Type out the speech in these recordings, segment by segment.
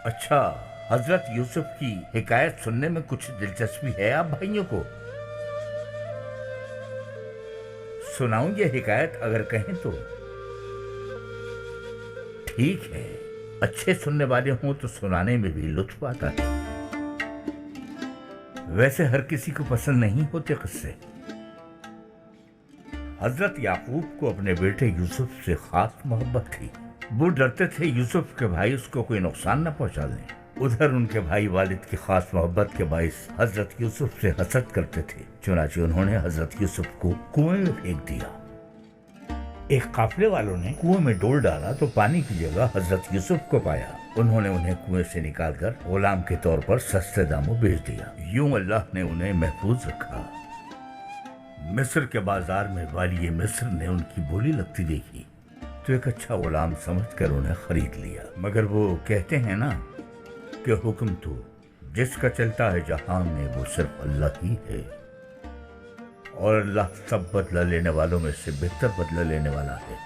اچھا، حضرت یوسف کی حکایت سننے میں کچھ دلچسپی ہے آپ بھائیوں کو؟ سناؤں یہ حکایت اگر کہیں تو؟ ٹھیک ہے، اچھے سننے والے ہوں تو سنانے میں بھی لطف آتا ہے۔ ویسے ہر کسی کو پسند نہیں ہوتے قصے۔ حضرت یعقوب کو اپنے بیٹے یوسف سے خاص محبت تھی۔ وہ ڈرتے تھے یوسف کے بھائی اس کو کوئی نقصان نہ پہنچا دیں۔ ادھر ان کے بھائی والد کی خاص محبت کے باعث حضرت یوسف سے حسد کرتے تھے، چنانچہ انہوں نے حضرت یوسف کو کنویں میں پھینک دیا۔ ایک قافلے والوں نے کنویں میں ڈول ڈالا تو پانی کی جگہ حضرت یوسف کو پایا۔ انہوں نے انہیں کنویں سے نکال کر غلام کے طور پر سستے داموں بیچ دیا۔ یوں اللہ نے انہیں محفوظ رکھا۔ مصر کے بازار میں والی مصر نے ان کی بولی لگتی دیکھی تو ایک اچھا غلام سمجھ کر انہیں خرید لیا۔ مگر وہ کہتے ہیں نا کہ حکم تو جس کا چلتا ہے جہاں میں وہ صرف اللہ ہی ہے، اور اللہ سب بدلہ لینے والوں میں سے بہتر بدلہ لینے والا ہے۔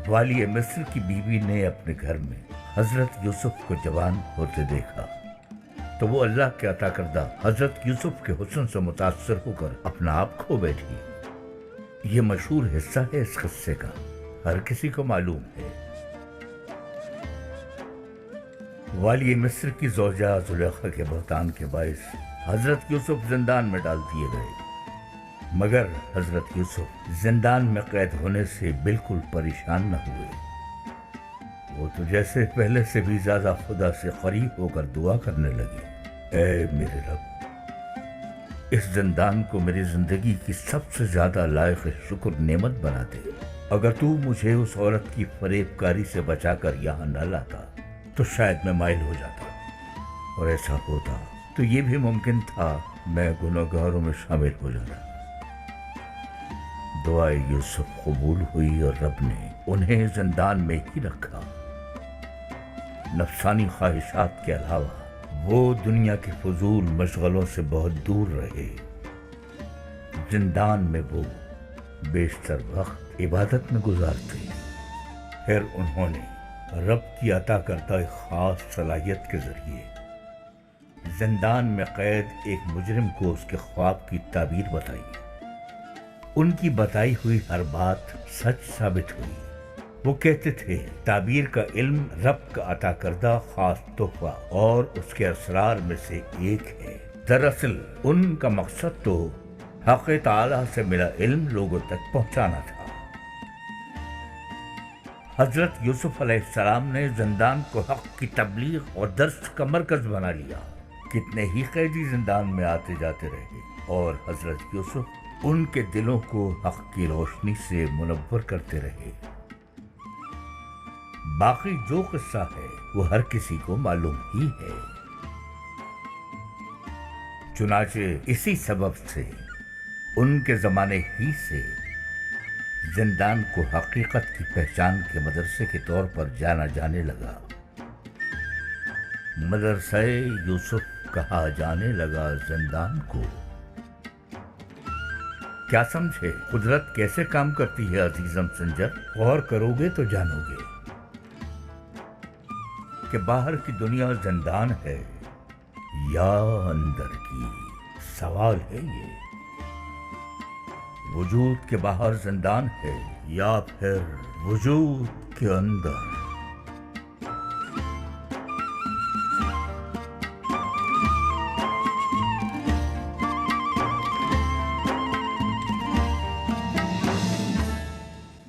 والی مصر کی بیوی نے اپنے گھر میں حضرت یوسف کو جوان ہوتے دیکھا تو وہ اللہ کے عطا کردہ حضرت یوسف کے حسن سے متاثر ہو کر اپنا آپ کھو بیٹھی۔ یہ مشہور حصہ ہے اس قصے کا، ہر کسی کو معلوم ہے۔ والی مصر کی زوجہ زلیخا کے بہتان کے باعث حضرت یوسف زندان میں ڈال دیے گئے، مگر حضرت یوسف زندان میں قید ہونے سے بالکل پریشان نہ ہوئے۔ وہ تو جیسے پہلے سے بھی زیادہ خدا سے قریب ہو کر دعا کرنے لگے، اے میرے رب، اس زندان کو میری زندگی کی سب سے زیادہ لائق شکر نعمت بنا دے۔ اگر تو مجھے اس عورت کی فریب کاری سے بچا کر یہاں نہ لاتا تو شاید میں مائل ہو جاتا، اور ایسا ہوتا تو یہ بھی ممکن تھا میں گنہگاروں میں شامل ہو جاتا۔ دعائے یوسف قبول ہوئی اور رب نے انہیں زندان میں ہی رکھا۔ نفسانی خواہشات کے علاوہ وہ دنیا کے فضول مشغلوں سے بہت دور رہے۔ زندان میں وہ بیشتر وقت عبادت میں گزارتے۔ پھر انہوں نے رب کی عطا کردہ ایک خاص صلاحیت کے ذریعے زندان میں قید ایک مجرم کو اس کے خواب کی تعبیر بتائی۔ ان کی بتائی ہوئی ہر بات سچ ثابت ہوئی۔ وہ کہتے تھے تعبیر کا علم رب کا عطا کردہ خاص تحفہ اور اس کے اسرار میں سے ایک ہے۔ دراصل ان کا مقصد تو حق تعالیٰ سے ملا علم لوگوں تک پہنچانا تھا۔ حضرت یوسف علیہ السلام نے زندان کو حق کی تبلیغ اور درس کا مرکز بنا لیا۔ کتنے ہی قیدی زندان میں آتے جاتے رہے اور حضرت یوسف ان کے دلوں کو حق کی روشنی سے منور کرتے رہے۔ باقی جو قصہ ہے وہ ہر کسی کو معلوم ہی ہے۔ چنانچہ اسی سبب سے ان کے زمانے ہی سے زندان کو حقیقت کی پہچان کے مدرسے کے طور پر جانا جانے لگا۔ مدرسہ یوسف کہا جانے لگا زندان کو۔ کیا سمجھے قدرت کیسے کام کرتی ہے عزیزم سنجر؟ غور کرو گے تو جانو گے کہ باہر کی دنیا زندان ہے یا اندر کی، سوال ہے یہ۔ وجود کے باہر زندان ہے یا پھر وجود کے اندر؟